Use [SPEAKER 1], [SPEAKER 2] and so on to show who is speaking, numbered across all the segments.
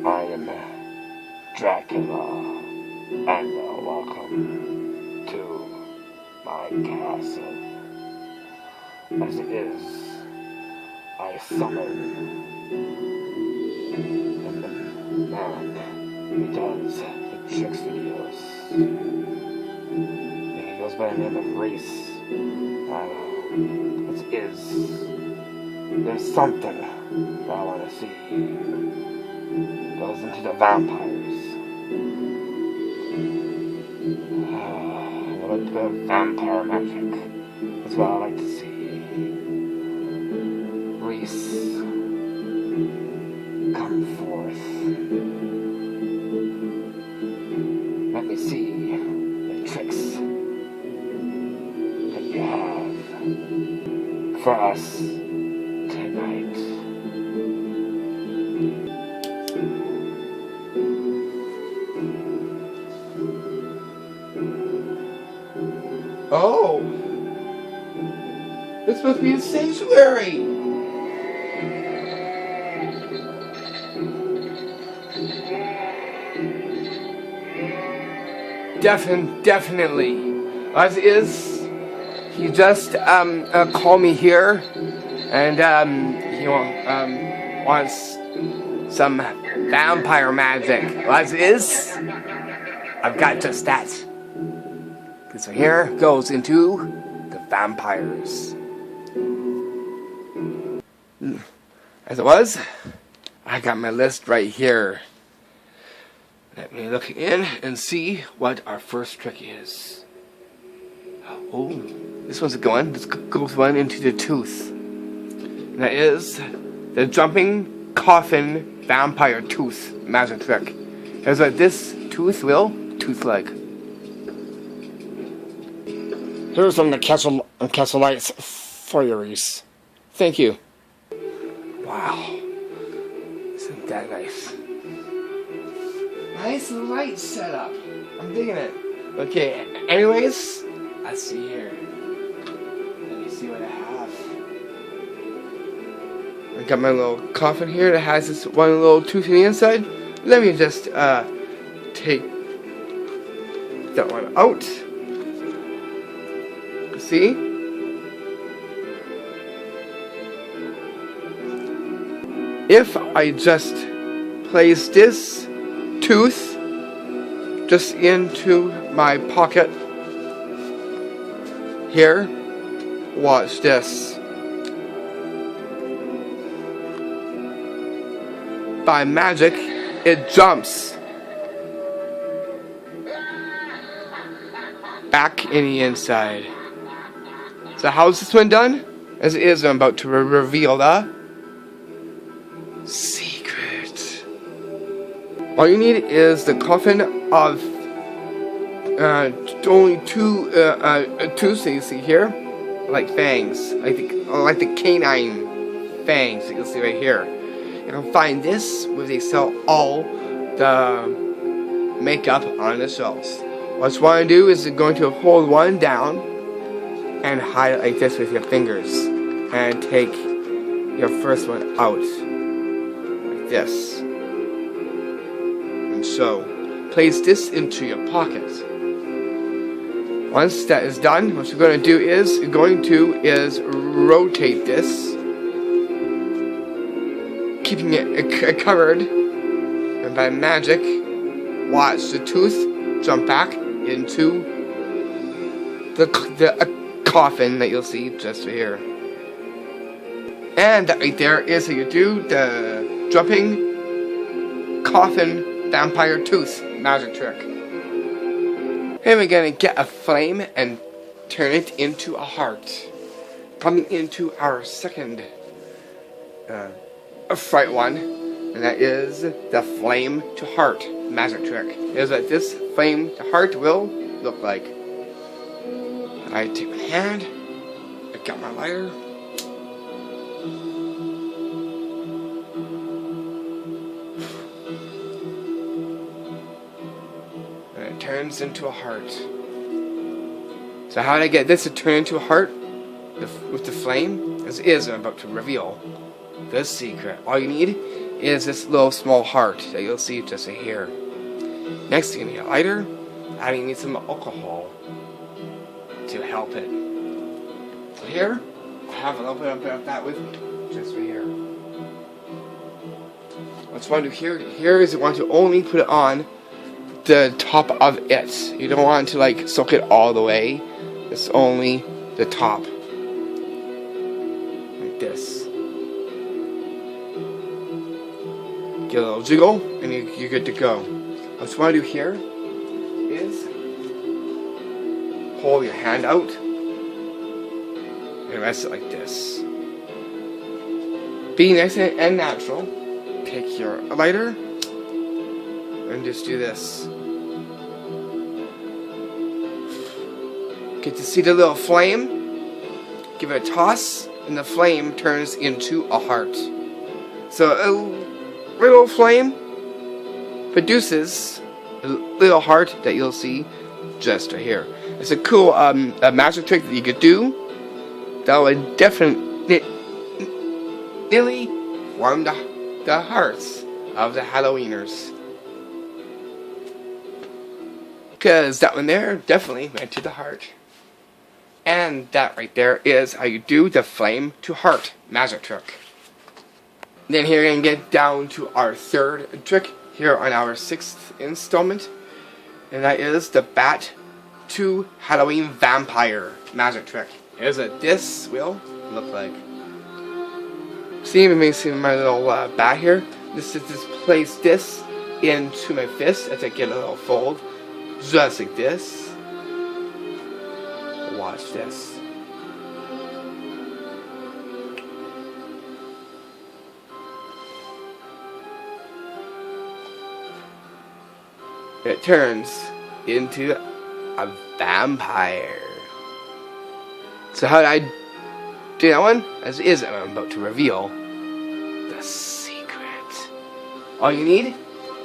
[SPEAKER 1] I am Dracula, and welcome to my castle. As it is, I summon the man who does the tricks videos. He goes by the name of Reese. There's something that I want to see. It goes into the vampires. A little bit of vampire magic is what I like to see. Reese, come forth. Let me see the tricks that you have for us tonight.
[SPEAKER 2] Oh! This must be a sanctuary! Definitely. As is, he just called me here, and he wants some vampire magic. As is, I've got just that. So here goes into the vampires. As it was, I got my list right here. Let me look in and see what our first trick is. Oh, this one's a good one. Let's go with one into the tooth. And that is the jumping coffin vampire tooth magic trick. Here's what this tooth will tooth like.
[SPEAKER 1] Here's some of the castle lights for you, Reese.
[SPEAKER 2] Thank you. Wow. Isn't that nice? Nice light setup. I'm digging it. Okay, anyways, let's see here. Let me see what I have. I got my little coffin here that has this one little tooth on the inside. Let me just take that one out. See? If I just place this tooth just into my pocket here, watch this. By magic, it jumps back in the inside. So how's this one done? As it is, I'm about to reveal the secret. All you need is the coffin of only two tooths that you see here, like fangs, like the canine fangs that you'll see right here. You can find this where they sell all the makeup on the shelves. What you want to do is you're going to hold one down and hide it like this with your fingers, and take your first one out like this. And so, place this into your pocket. Once that is done, what you're going to do is rotate this, keeping it covered, and by magic, watch the tooth jump back into the coffin that you'll see just here. And that right there is how you do the jumping coffin vampire tooth magic trick. And we're gonna get a flame and turn it into a heart. Coming into our second fright one, and that is the flame to heart magic trick. Is that this flame to heart will look like. I take my hand, I got my lighter, and it turns into a heart. So how did I get this to turn into a heart with the flame? As is, I'm about to reveal the secret. All you need is this little small heart that you'll see just right here. Next, you need a lighter, and you need some alcohol to help it. So here, I have a little bit of that with me, just right here. What you want to do here is you want to only put it on the top of it. You don't want to like soak it all the way. It's only the top. Like this. Get a little jiggle, and you're good to go. What you want to do here is hold your hand out and rest it like this. Be nice and natural. Take your lighter and just do this. Get to see the little flame. Give it a toss, and the flame turns into a heart. So a little flame produces a little heart that you'll see just right here. It's a cool a magic trick that you could do that would definitely warm the hearts of the Halloweeners. Because that one there definitely went to the heart. And that right there is how you do the flame to heart magic trick. Then here we're going to get down to our third trick here on our 6th installment. And that is the bat to Halloween vampire magic trick. Here's what this will look like. See my little bat here? Just place this into my fist as I get a little fold. Just like this. Watch this. It turns into a vampire. So how did I do that one? As is, I'm about to reveal the secret. All you need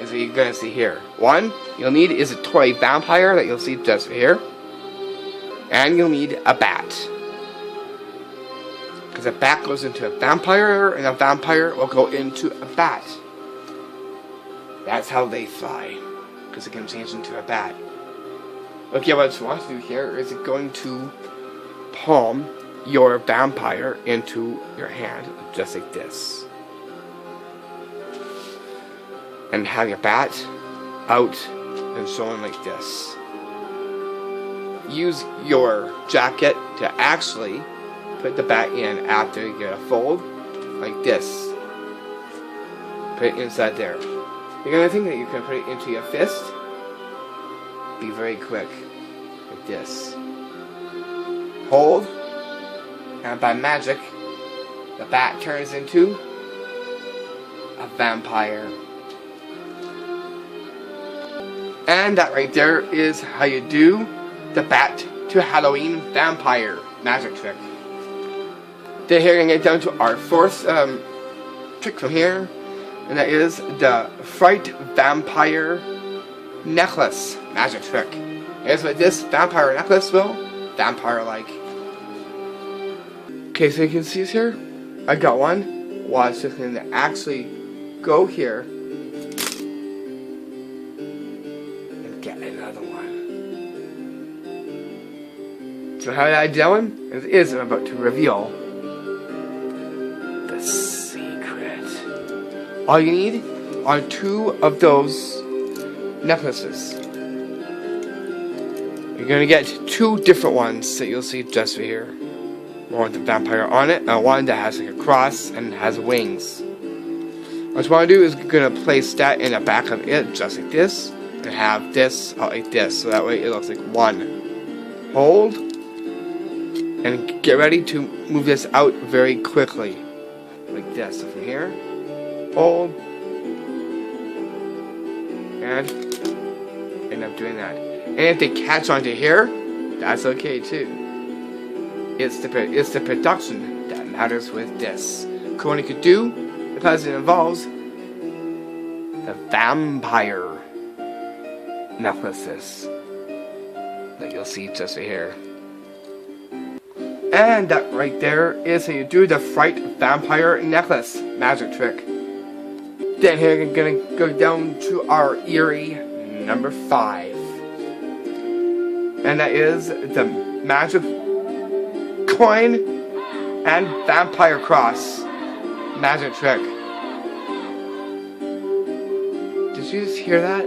[SPEAKER 2] is what you're going to see here. One, you'll need is a toy vampire that you'll see just here. And you'll need a bat. Because a bat goes into a vampire, and a vampire will go into a bat. That's how they fly. Because it can change into a bat. Okay, what you want to do here is going to palm your vampire into your hand, just like this. And have your bat out and showing like this. Use your jacket to actually put the bat in after you get a fold, like this. Put it inside there. You're gonna think that you can put it into your fist. Be very quick, like this. Hold, and by magic, the bat turns into a vampire. And that right there is how you do the bat to Halloween vampire magic trick. Then here we're going to get down to our 4th trick from here. And that is the Fright vampire necklace magic trick. Here's what this vampire necklace will vampire-like. Okay, so you can see here, I got one. Watch, it's just going to actually go here and get another one. So how did I do that one? It is I'm about to reveal the secret. All you need are 2 of those necklaces. You're going to get 2 different ones that you'll see just right here. One with the vampire on it, and one that has like a cross and has wings. What you want to do is you're going to place that in the back of it, just like this, and have this out like this, so that way it looks like one. Hold, and get ready to move this out very quickly, like this. So from here, hold, and end up doing that. And if they catch onto here, that's okay too. It's the production that matters with this. Cool one you could do because it involves the vampire necklaces that you'll see just right here. And that right there is how you do the Fright vampire necklace magic trick. Then here we're gonna go down to our Eerie number 5. And that is the magic coin and vampire cross magic trick. Did you just hear that?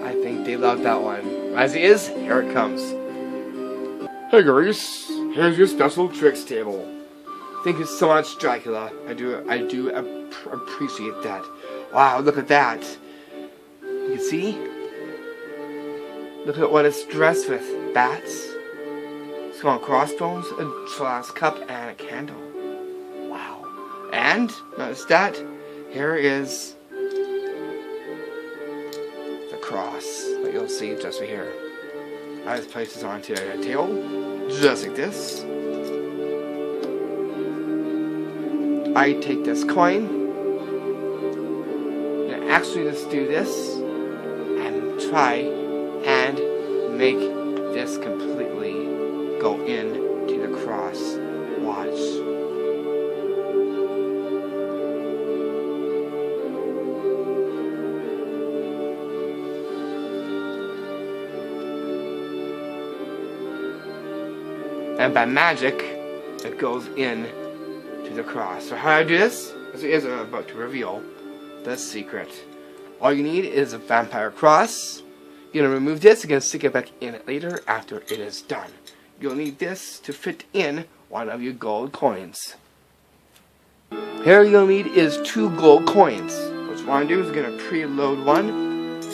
[SPEAKER 2] I think they love that one. As it is, here it comes. Hey Grace, here's your special tricks table. Thank you so much, Dracula. I do appreciate that. Wow, look at that. You can see? Look at what it's dressed with. Bats, skull and crossbones, a glass cup, and a candle. Wow. And, notice that, here is the cross that you'll see just right here. I just place this onto a table, just like this. I take this coin, and actually just do this, and try and make this completely go into the cross. Watch. And by magic, it goes in to the cross. So how do I do this? As it is, I'm about to reveal the secret. All you need is a vampire cross. You're going to remove this, you're going to stick it back in it later after it is done. You'll need this to fit in one of your gold coins. Here you'll need is 2 gold coins. What you want to do is you're going to preload one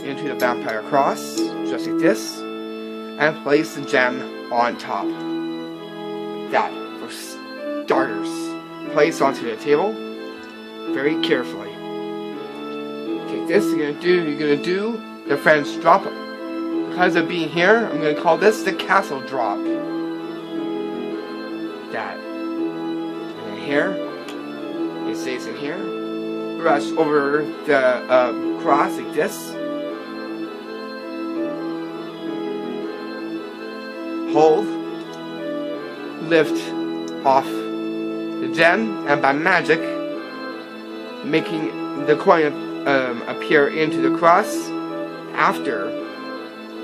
[SPEAKER 2] into the vampire cross, just like this, and place the gem on top. That, for starters. Place onto the table very carefully. Take this, you're gonna do the French drop. Because of being here, I'm gonna call this the castle drop. That. And then here, it stays in here. Brush over the cross like this. Hold. Lift off the gem, and by magic, making the coin appear into the cross after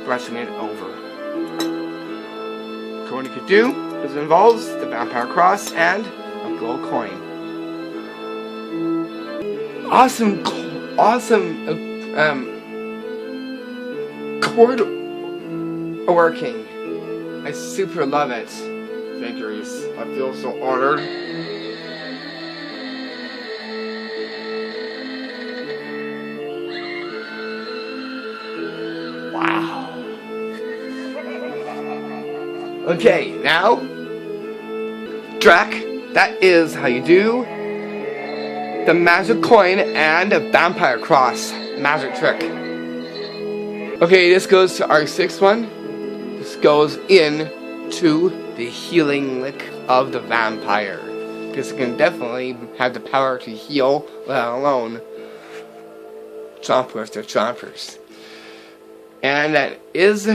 [SPEAKER 2] brushing it over. So what you could do is it involves the vampire cross and a gold coin. Awesome chord working. I super love it. Thank you, Reese. I feel so honored. Wow. Okay, now, Drac, that is how you do the magic coin and a vampire cross magic trick. Okay, this goes to our 6th one. This goes in to the healing lick of the vampire, because it can definitely have the power to heal, let alone chomp with the chompers. And that is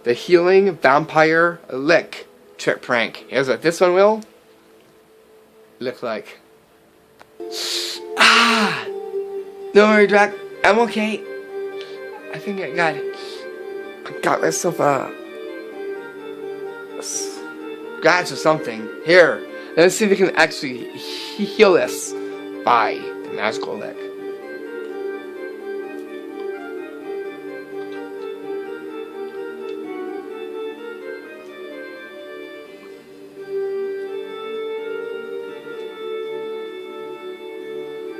[SPEAKER 2] the healing vampire lick trick prank. Here's what this one will look like. Ah! Don't worry, Drac, I'm okay. I think I got myself a scratch or something. Here, let's see if we can actually heal this by the magical lick.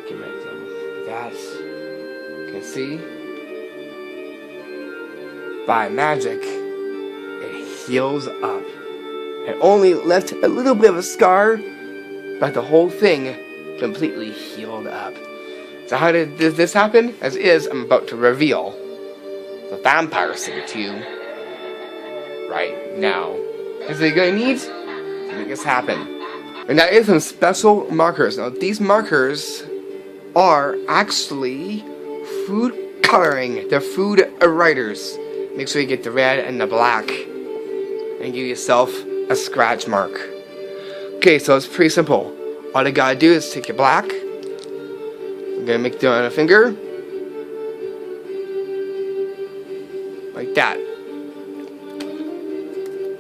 [SPEAKER 2] Get rid of that. You can see by magic it heals up. It only left a little bit of a scar, but the whole thing completely healed up. So how did this happen? As is, I'm about to reveal the vampire secret to you right now. Because you're going to need to make this happen. And that is some special markers. Now these markers are actually food coloring. They're food writers. Make sure you get the red and the black. And give yourself a scratch mark. Okay, so it's pretty simple. All you gotta do is take your black, I'm gonna make it on a finger. Like that.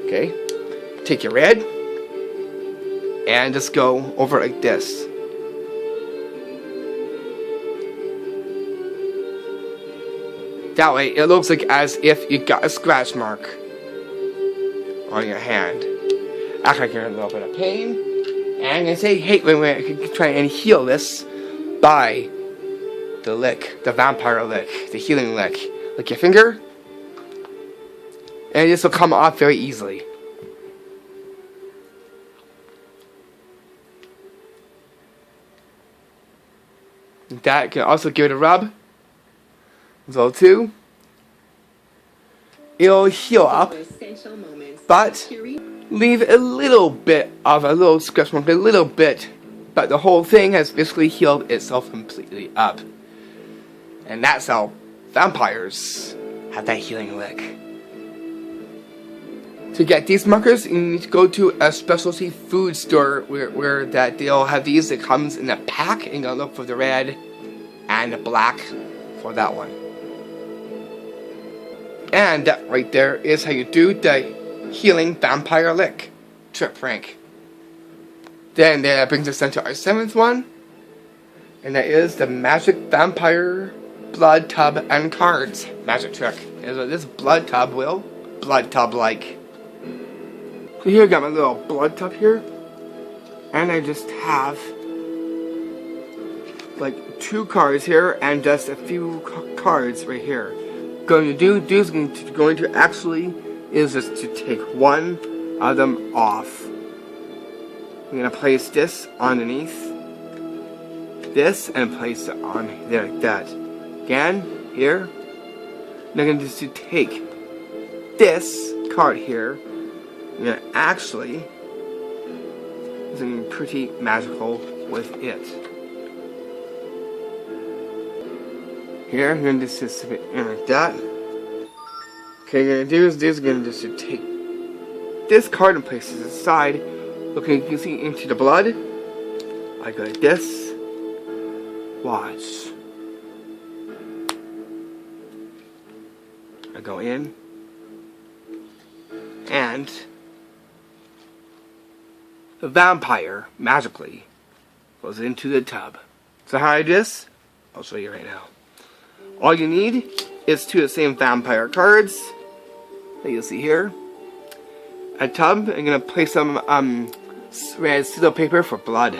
[SPEAKER 2] Okay. Take your red. And just go over like this. That way, it looks like as if you got a scratch mark on your hand. Act like you're in a little bit of pain. And I'm gonna say, hey, wait, I can try and heal this by the lick, the vampire lick, the healing lick. Lick your finger. And this will come off very easily. That can also give it a rub. As well too. It'll heal up, but leave a little bit of a little scratch mark, a little bit, but the whole thing has basically healed itself completely up. And that's how vampires have that healing lick. To get these markers, you need to go to a specialty food store where that they'll have these. It comes in a pack, and you're gonna look for the red and the black for that one. And that right there is how you do the healing vampire lick trick prank. Then that brings us into our 7th one, and that is the magic vampire blood tub and cards magic trick. Is what this blood tub like. So here I got my little blood tub here, and I just have like 2 cards here and just a few cards right here. Going to actually is just to take one of them off. I'm gonna place this underneath this and place it on there like that. Again, here. And I'm gonna just to take this card here. I'm gonna actually do something pretty magical with it. Here, I'm going to just sit it in like that. Okay, I'm going to do is I'm going to just take this card and place it aside. Looking, you can see into the blood. I go like this. Watch. I go in. And the vampire magically goes into the tub. So how I do this? I'll show you right now. All you need is 2 of the same vampire cards that you'll see here. A tub. I'm gonna place some red pseudo paper for blood.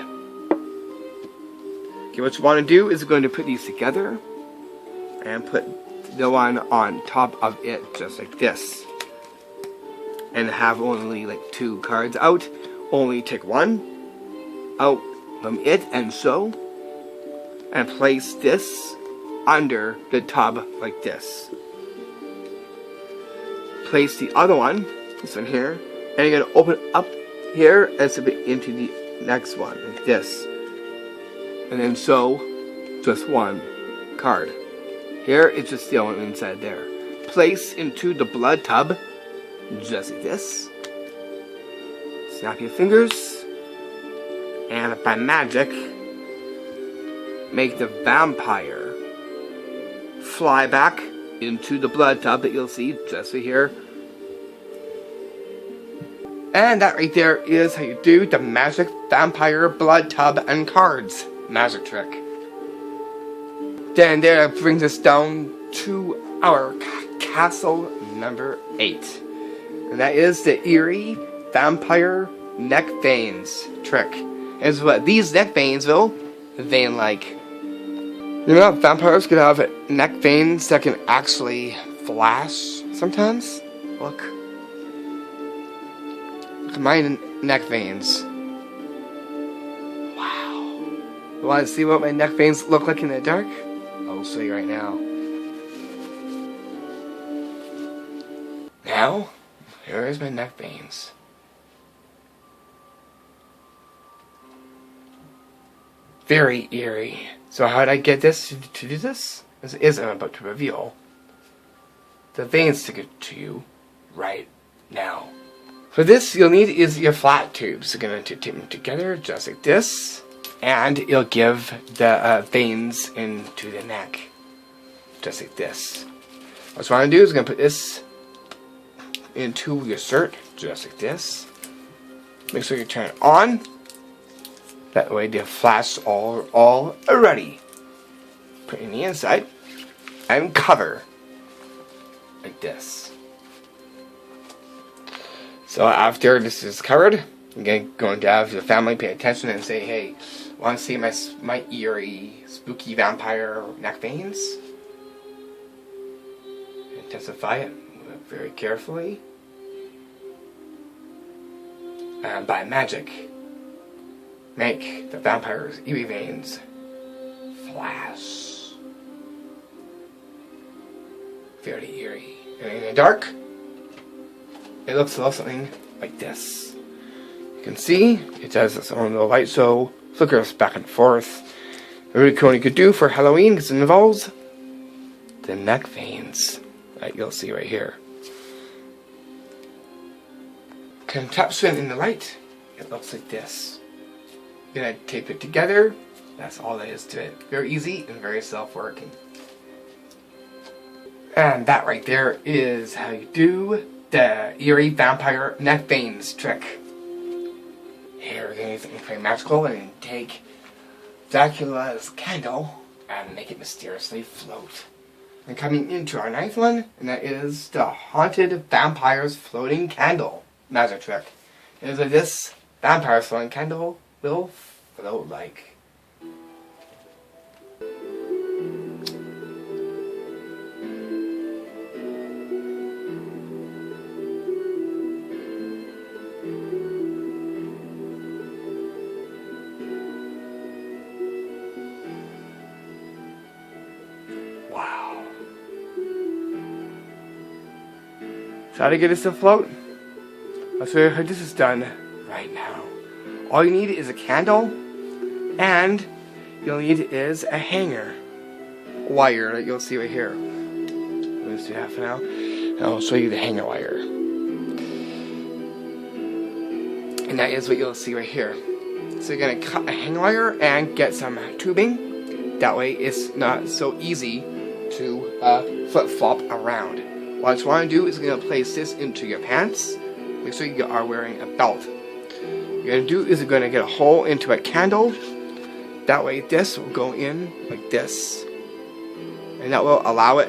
[SPEAKER 2] Okay, what you want to do is you're going to put these together and put the one on top of it, just like this. And have only like 2 cards out. Only take one out from it and so. And place this under the tub like this. Place the other one, this one here, and you're going to open up here and slip it into the next one like this. And then so, just one card. Here it's just the one inside there. Place into the blood tub, just like this. Snap your fingers, and by magic, make the vampire fly back into the blood tub that you'll see just right here. And that right there is how you do the magic vampire blood tub and cards magic trick. Then there brings us down to our castle number 8. And that is the Eerie vampire neck veins trick. Is what these neck veins will vein like. You know, vampires could have neck veins that can actually flash sometimes. Look at my neck veins. Wow. You want to see what my neck veins look like in the dark? I'll show you right now. Now, here is my neck veins. Very eerie. So how did I get this to do this? This is I'm about to reveal the veins to get to you right now. For this, you'll need is your flat tubes. You're going to tape them together just like this. and it'll give the veins into the neck, just like this. What you want to do is going to put this into your shirt, just like this. Make sure you turn it on. That way the flash all ready. Put it in the inside and cover like this. So after this is covered, you're going to have your family pay attention and say, hey, want to see my eerie, spooky vampire neck veins? Intensify it very carefully. And by magic, make the vampire's eerie veins flash. Very eerie. And in the dark, it looks a little something like this. You can see it does its own little light show, flickers back and forth. A really cool one you could do for Halloween because it involves the neck veins that you'll see right here. Contraption in the light, it looks like this. You're gonna tape it together. That's all there is to it. Very easy and very self-working. And that right there is how you do the eerie vampire neck veins trick. Here we're going to do something pretty magical and take Dracula's candle and make it mysteriously float. And coming into our ninth one, and that is the haunted vampire's floating candle magic trick. Is that this vampire's floating candle will float like. Wow. So how to get this to float? I'll show you how this is done right now. All you need is a candle, and you'll need is a hanger wire that you'll see right here. Let's do half now. And I'll show you the hanger wire. And that is what you'll see right here. So you're going to cut a hanger wire and get some tubing. That way it's not so easy to flip-flop around. What you want to do is you're going to place this into your pants. Make sure you are wearing a belt. What you're going to do is you're going to get a hole into a candle. That way this will go in like this. And that will allow it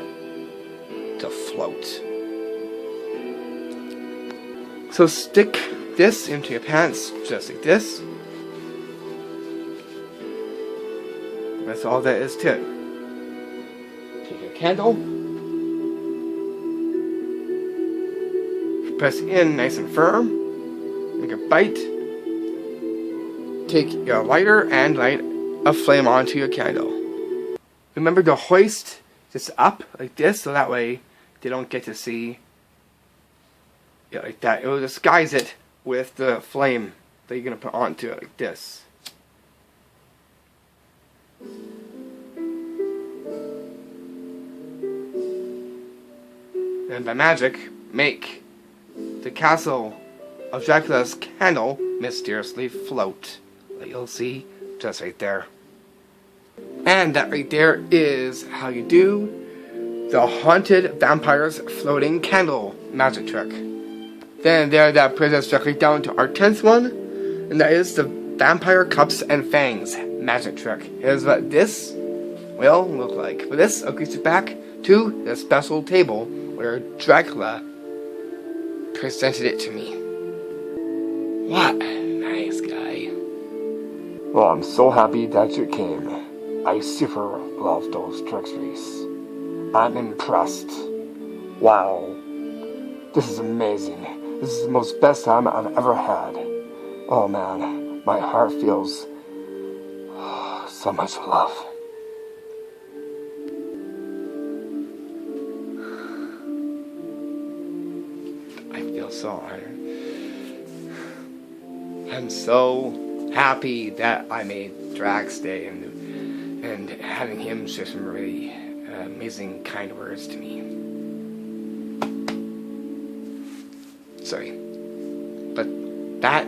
[SPEAKER 2] to float. So stick this into your pants just like this. That's all that is to it. Take your candle. Press in nice and firm. Make a bite. Take your lighter and light a flame onto your candle. Remember to hoist this up like this so that way they don't get to see it like that. It will disguise it with the flame that you're going to put onto it like this. And by magic, make the castle of Dracula's candle mysteriously float. That you'll see just right there. And that right there is how you do the haunted vampire's floating candle magic trick. Then there, that brings us directly down to our 10th one, and that is the vampire cups and fangs magic trick. Here's what this will look like. For this, I'll get you back to the special table where Dracula presented it to me. What a nice guy.
[SPEAKER 1] Well, I'm so happy that you came. I super love those tricks, Reese. I'm impressed. Wow. This is amazing. This is the most best time I've ever had. Oh man, my heart feels so much love.
[SPEAKER 2] I feel so honored. I'm so happy that I made Drax Day and having him share some really amazing kind words to me. Sorry, but that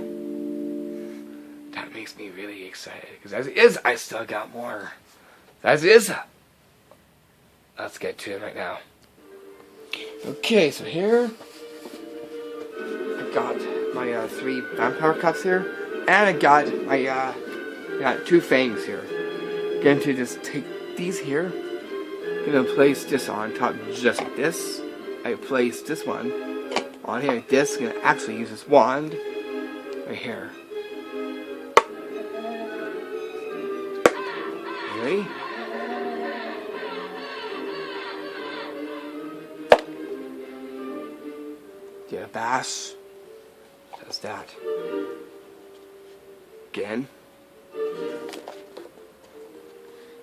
[SPEAKER 2] makes makes me really excited. Because as it is, I still got more. As it is, let's get to it right now. Okay, so here I got my 3 vampire cups here, and I got my got 2 fangs here. Going to just take these here, gonna place this on top just like this. I place this one on here like this. Gonna actually use this wand right here. You ready? Get a bash. Just that. Again.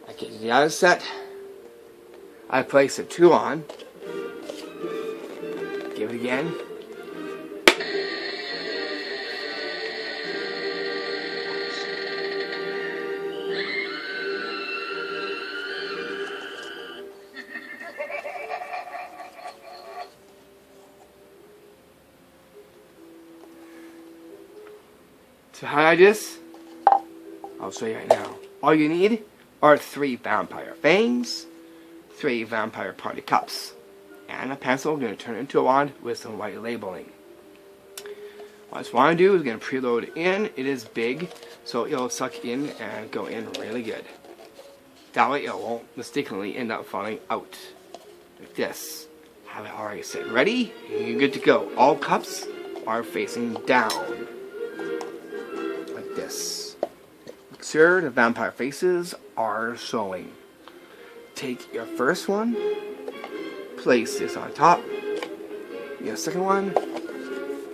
[SPEAKER 2] I get the other set. I place the 2 on. Give it again. So how I do this? I'll show you right now. All you need are 3 vampire fangs, 3 vampire party cups, and a pencil. I'm going to turn it into a wand with some white labeling. What I just want to do is going to preload it in. It is big, so it'll suck in and go in really good. That way it won't mistakenly end up falling out. Like this. Have it already set. Ready? You're good to go. All cups are facing down. Like this. Make sure the vampire faces are showing. Take your first one. Place this on top. Your second one.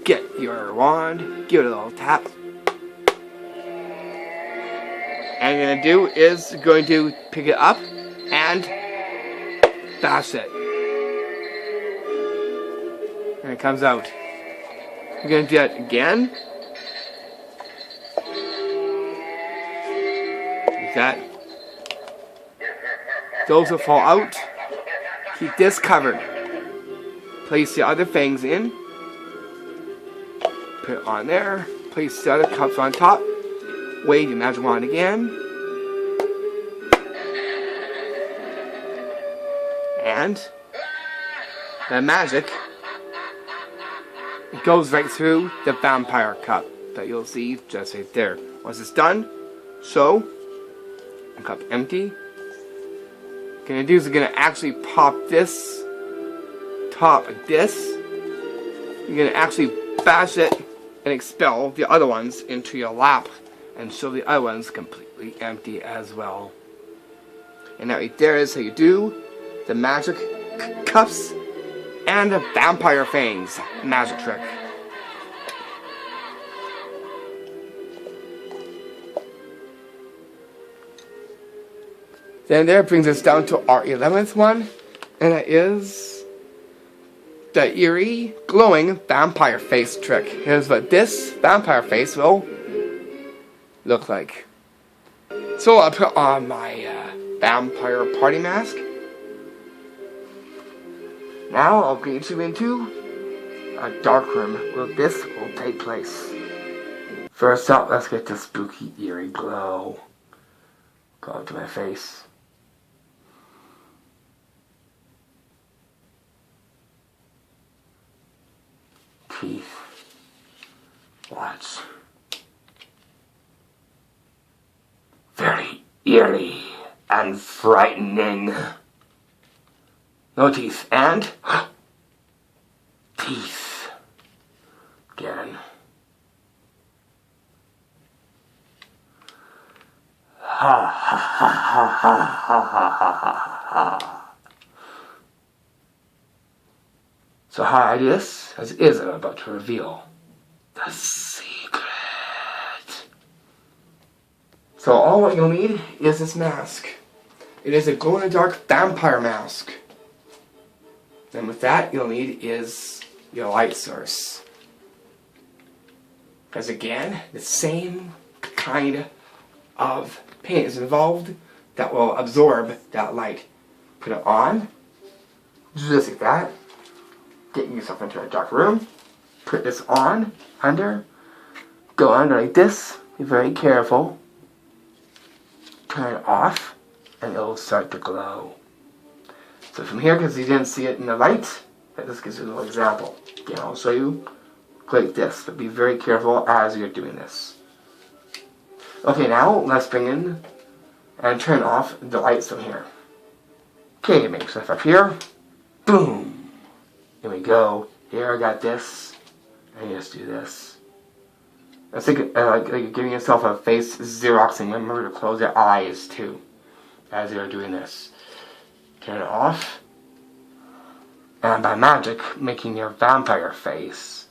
[SPEAKER 2] Get your wand. Give it a little tap. And you're going to do is going to pick it up and bash it. And it comes out. You're going to do that again. Like that. Those will fall out. Keep this covered. Place the other fangs in. Put it on there. Place the other cups on top. Wave your magic wand again. And the magic, it goes right through the vampire cup that you'll see just right there. Once it's done, show the cup empty. What you're gonna do is you're gonna actually pop this top like this. You're gonna actually bash it and expel the other ones into your lap and show the other ones completely empty as well. And that right there is how you do the magic cups and the vampire fangs magic trick. Then there brings us down to our 11th one, and that is the Eerie glowing vampire face trick. Here's what this vampire face will look like. So I'll put on my vampire party mask. Now I'll get you into a dark room where this will take place. First up, let's get the spooky eerie glow. Go up to my face. Teeth. Watch. Very eerie and frightening. No teeth. And teeth. Again. Ha ha ha ha ha ha ha ha ha. So how I do this, as it is, I'm about to reveal the secret. So all what you'll need is this mask. It is a glow-in-the-dark vampire mask. And with that, you'll need is your light source. Because again, the same kind of paint is involved that will absorb that light. Put it on, just like that. Get yourself into a dark room. Put this on, under, go under like this. Be very careful. Turn it off, and it'll start to glow. So from here, because you didn't see it in the light, that just gives you a little example. Again, I'll show you like this, but be very careful as you're doing this. Okay, now let's bring in and turn off the lights from here. Okay, make stuff up here. Boom! Here we go. Here I got this. And you just do this. It's like you're giving yourself a face Xeroxing. Remember to close your eyes too as you're doing this. Turn it off. And by magic, making your vampire face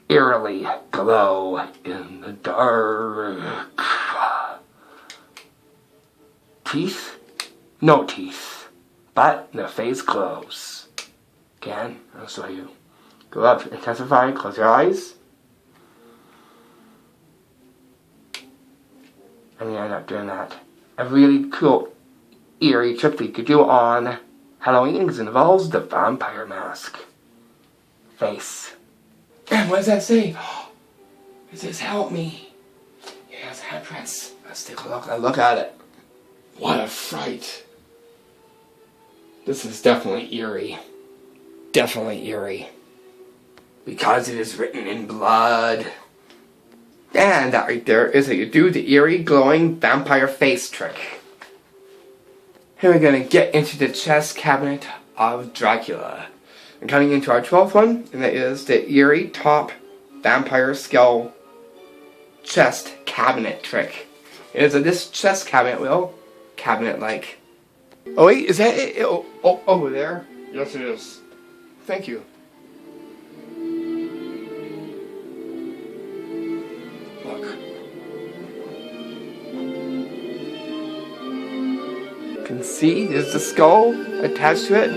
[SPEAKER 2] eerily glow in the dark. Teeth? No teeth. But the face glows. Again, I'll show you. Go up, intensify, close your eyes. And you end up doing that. A really cool, eerie trick that you could do on Halloween because it involves the vampire mask. Face. And what does that say? It says, help me. Yes, handprints. Let's take a look at it. What a fright. This is definitely eerie. Definitely eerie. Because it is written in blood. And that right there is how you do the eerie glowing vampire face trick. Here we're going to get into the chest cabinet of Dracula. And coming into our 12th one, and that is the eerie top vampire skull chest cabinet trick. It is this chest cabinet will cabinet like. Oh wait, is that it? Oh, over there? Yes it is. Thank you. Look. You can see there's the skull attached to it.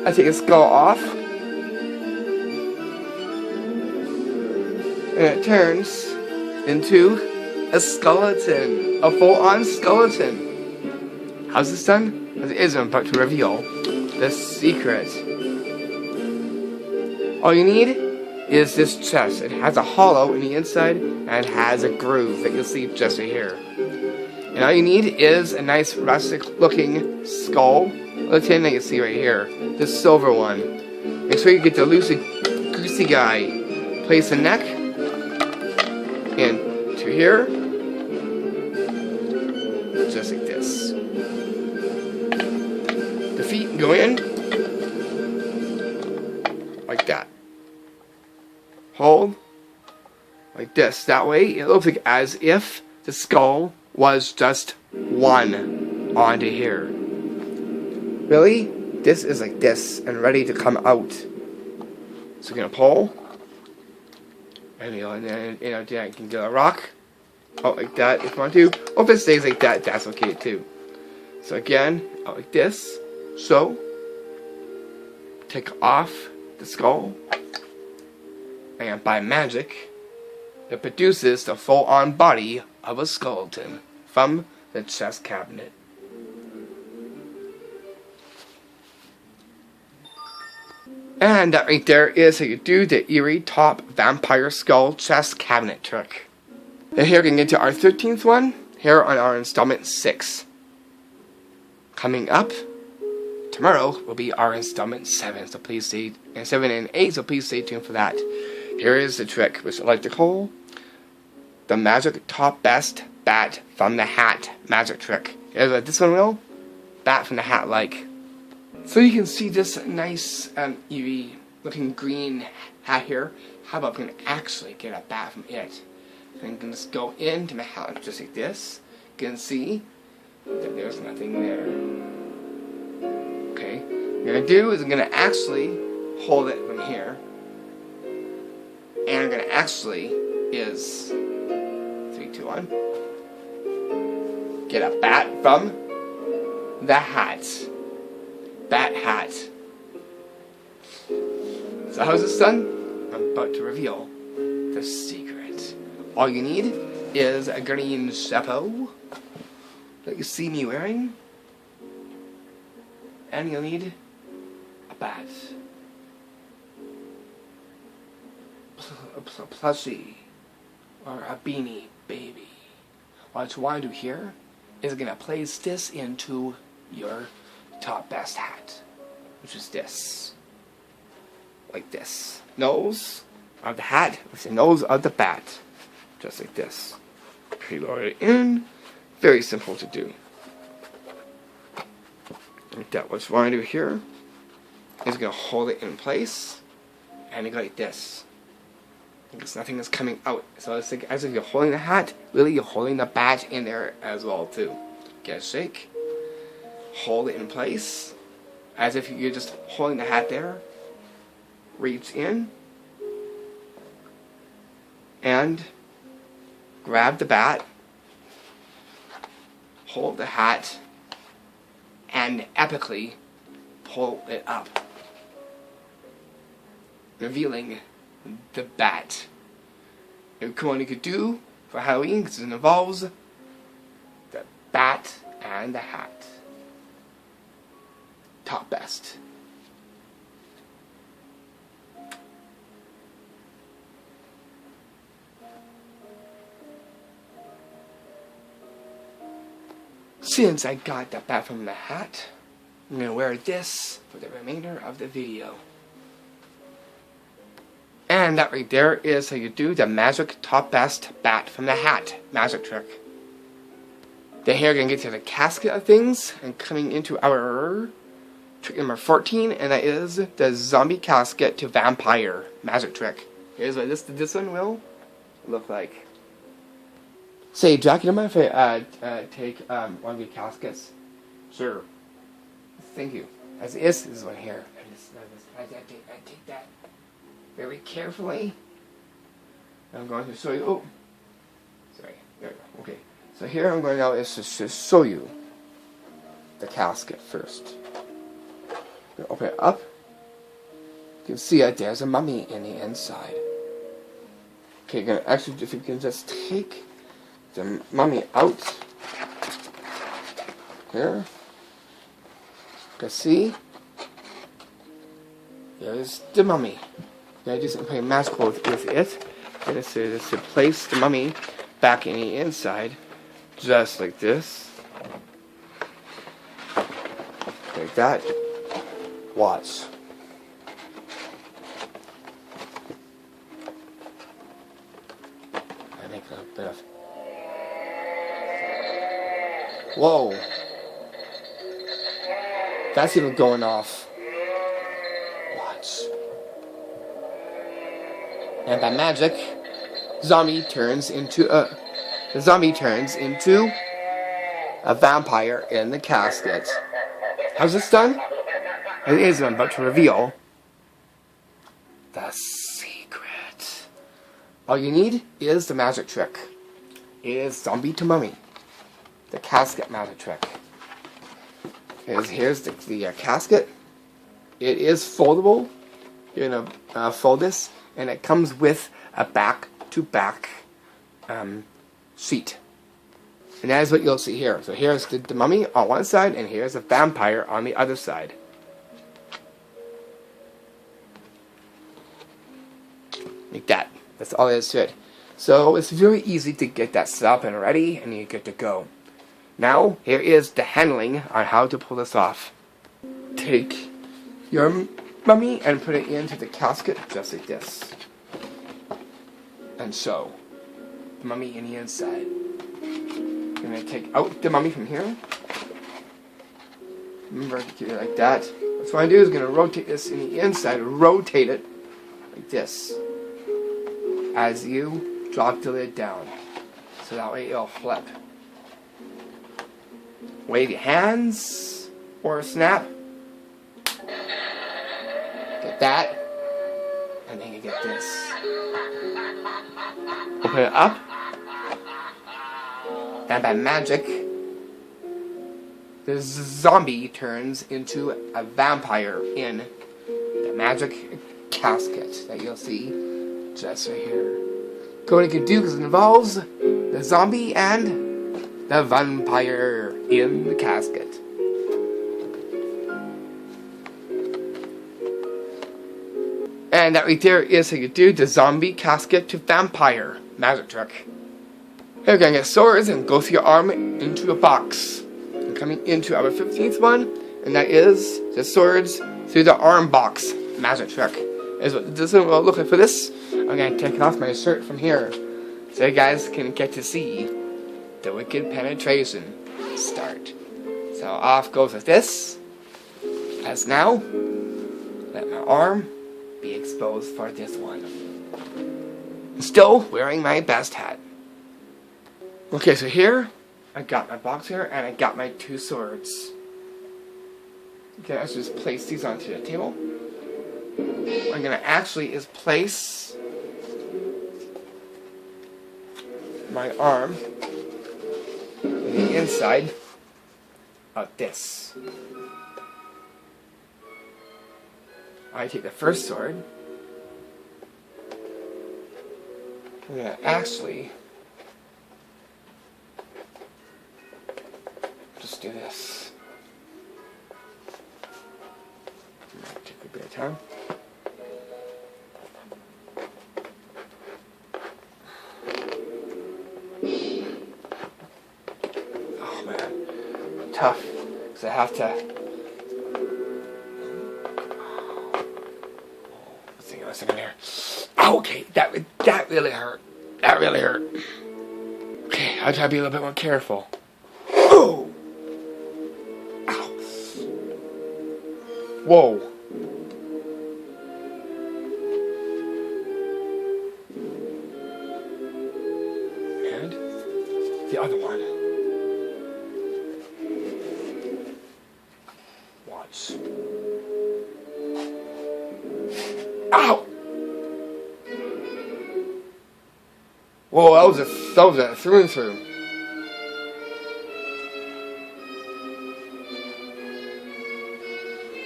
[SPEAKER 2] I take the skull off. And it turns into a skeleton. A full-on skeleton. How's this done? As it is, I'm about to reveal the secret. All you need is this chest. It has a hollow in the inside and it has a groove that you'll see just right here. And all you need is a nice rustic looking skull. The tin that you see right here. This silver one. Make sure you get the loosey-goosey guy. Place the neck into here. Just like this. The feet go in. Like that. Hold. Like this. That way it looks like as if the skull was just one onto here. Really? This is like this and ready to come out. So we're gonna pull. And then you can get a rock. Out like that if you want to. Or if it stays like that, that's okay too. So again, out like this. So take off the skull. And by magic, it produces the full-on body of a skeleton from the chest cabinet. And that right there is how you do the eerie top vampire skull chest cabinet trick. And here we can get to our 13th one, here on our installment 6. Coming up tomorrow will be our installment 7, so please stay, and 7 and 8, so please stay tuned for that. Here is the trick, which I like to call the magic top best bat from the hat magic trick. Here's this one will bat from the hat like. So you can see this nice eerie looking green hat here. How about we can actually get a bat from it? And you can just go into my hat just like this. You can see that there's nothing there. Okay, what I'm gonna do is I'm gonna actually hold it from here. And I'm gonna actually is 3, 2, 1. Get a bat from the hat. Bat hat. So how's this done? I'm about to reveal the secret. All you need is a green chapeau that you see me wearing. And you'll need a bat. A plushie. Or a beanie. baby. What you want to do here is going to place this into your top best hat, which is this. Like this. Nose of the hat with the nose of the bat. Just like this. Preload it in. Very simple to do. Like that. What you want to do here is going to hold it in place and go like this. Because nothing is coming out. So it's like as if you're holding the hat, really you're holding the bat in there as well too. Get a shake. Hold it in place. As if you're just holding the hat there. Reach in. And grab the bat. Hold the hat. And epically pull it up. Revealing the bat. What you could do for Halloween, because it involves the bat and the hat. Top best. Since I got the bat from the hat, I'm going to wear this for the remainder of the video. And that right there is how you do the magic top best bat from the hat magic trick. Then here we're going to get to the casket of things and coming into our trick number 14, and that is the zombie casket to vampire magic trick. Here's what this one will look like. Say, Jack, you don't mind if I take one of your caskets? Sure. Thank you. As this is one here. I take that very carefully. I'm going to show you. Oh, sorry. There we go. Okay. So here I'm going now is to show you the casket first. I'm going to open it up. You can see that there's a mummy in the inside. Okay, you're going to actually, if you can just take the mummy out here. You can see there's the mummy. I do something pretty magical with it. And it's to place the mummy back in the inside, just like this. Like that. Watch. I make a bit of. Whoa. That's even going off. Watch. And by magic, the zombie turns into a vampire in the casket. How's this done? It is I'm about to reveal the secret. All you need is the magic trick. It is zombie to mummy. The casket magic trick. Here's the casket. It is foldable. You're gonna fold this, and it comes with a back-to-back sheet. And that is what you'll see here. So here's the mummy on one side, and here's a vampire on the other side. Like that. That's all there is to it. So it's very easy to get that set up and ready, and you're good to go. Now, here is the handling on how to pull this off. Take your mummy and put it into the casket just like this. And so, the mummy in the inside. I'm going to take out the mummy from here. Remember to keep it like that. What you want to do is going to rotate this in the inside. Rotate it like this. As you drop the lid down. So that way it'll flip. Wave your hands or snap. Get that. And then you get this. Open it up. And by magic, the zombie turns into a vampire in the magic casket that you'll see just right here. Go and you can do because it involves the zombie and the vampire in the casket. And that right there is how you do the zombie casket to vampire magic trick. You're gonna get swords and go through your arm into a box. And coming into our 15th one, and that is the swords through the arm box magic trick. Is what this will look like for this. I'm gonna take off my shirt from here so you guys can get to see the wicked penetration start. So off goes with this. As now, let my arm be exposed for this one. Still wearing my best hat. Okay, so here, I got my box here, and I got my 2 swords. Okay, let's just place these onto the table. What I'm gonna actually is place my arm on the inside of this. I take the first sword. I'm gonna actually just do this. Might take a bit of time. Oh man, tough, because I have to. Let's see in here. Oh, okay, that really hurt. That really hurt. Okay, I'll try to be a little bit more careful. Oh! Ow. Whoa. And the other one. Watch. Ow! Whoa, that was a through and through.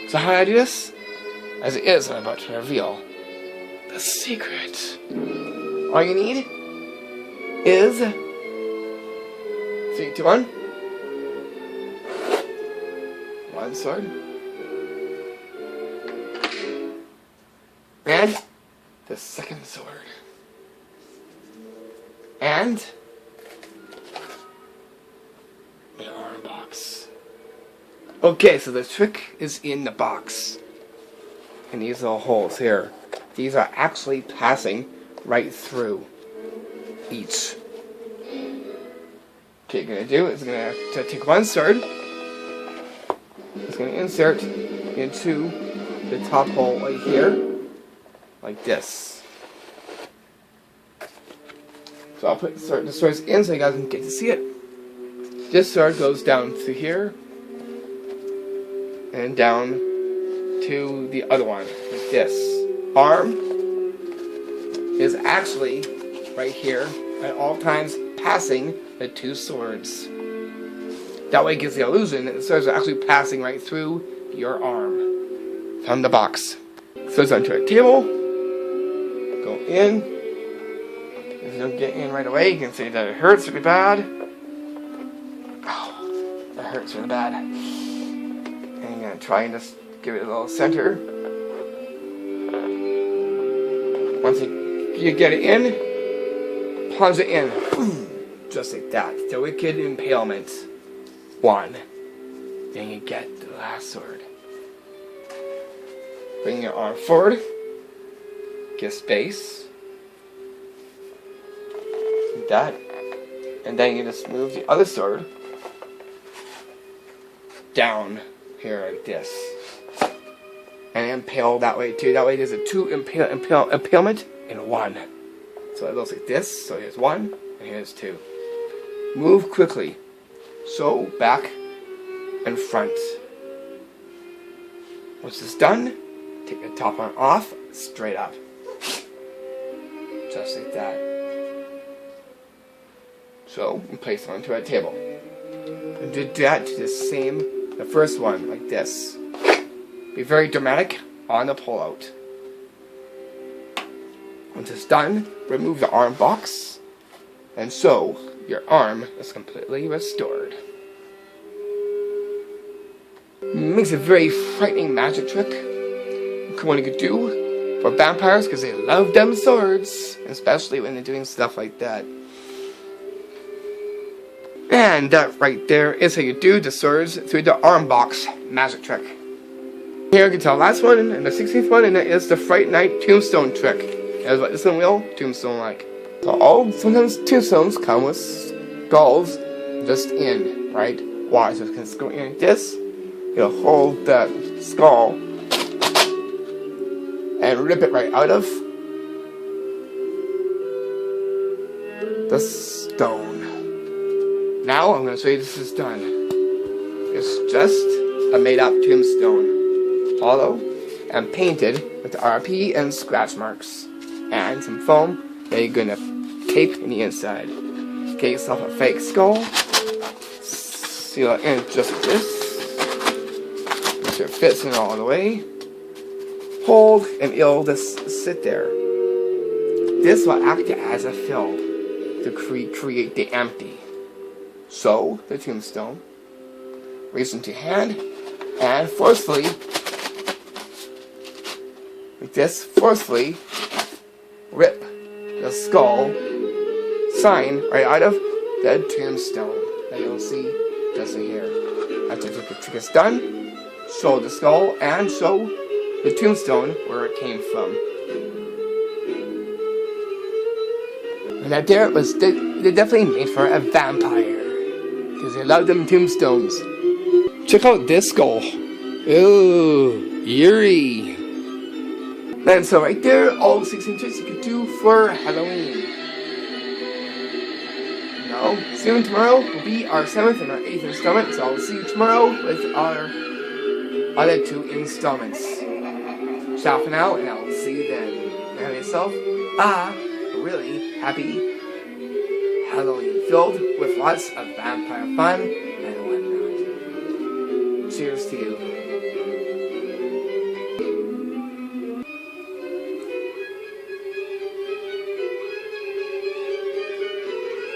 [SPEAKER 2] So how do I do this? As it is, I'm about to reveal the secret. All you need is 3, 2, 1. One sword. And the second sword. And the arm box. Okay, so the trick is in the box. And these little holes here. These are actually passing right through each. Okay, gonna do is gonna take one sword. It's gonna insert into the top hole right here. Like this. So I'll put the swords in so you guys can get to see it. This sword goes down to here. And down to the other one. Like this. Arm is actually right here at all times passing the 2 swords. That way it gives the illusion that the swords are actually passing right through your arm. From the box. Swords onto a table. Go in. If you don't get in right away, you can see that it hurts really bad. Oh, that hurts really bad. And you're going to try and just give it a little center. Once you get it in, plunge it in. Just like that. The wicked impalement. 1. Then you get the last sword. Bring your arm forward. Give space. Like that. And then you just move the other sword down here like this. And impale that way too. That way there's a 2 impalement in 1. So it looks like this. So here's 1 and here's 2. Move quickly. So back and front. Once it's done, take the top one off, straight up. Just like that. So, and place it onto a table. And do that to the first one, like this. Be very dramatic on the pullout. Once it's done, remove the arm box. And so, your arm is completely restored. Makes a very frightening magic trick. What you could do for vampires, because they love them swords, especially when they're doing stuff like that. And that right there is how you do the swords through the arm box magic trick. Here you can tell the last one and the 16th one, and that is the Fright Night tombstone trick. That's what this one will tombstone like. So sometimes tombstones come with skulls just in, right? Why? So it's going in like this. You'll hold that skull and rip it right out of the stone. Now I'm going to show you this is done. It's just a made up tombstone, hollow and painted with RP and scratch marks, and some foam that you're going to tape in the inside. Get yourself a fake skull, seal it in just like this, make sure it fits in all the way, hold, and it'll just sit there. This will act as a fill to create the empty. So, the tombstone, reach into your hand, and forcefully, like this, forcefully rip the skull sign right out of the tombstone that you'll see just right here. After the trick is done, show the skull and show the tombstone where it came from. And that there was they're definitely made for a vampire, because they love them tombstones. Check out this skull. Ooh, eerie. And so right there, all 16 tricks you could do for Halloween. Now, soon tomorrow will be our 7th and our 8th installment, so I'll see you tomorrow with our other 2 installments. Ciao for now, and I'll see you then. Have yourself a really happy Halloween, filled with lots of vampire fun and whatnot. Cheers to you.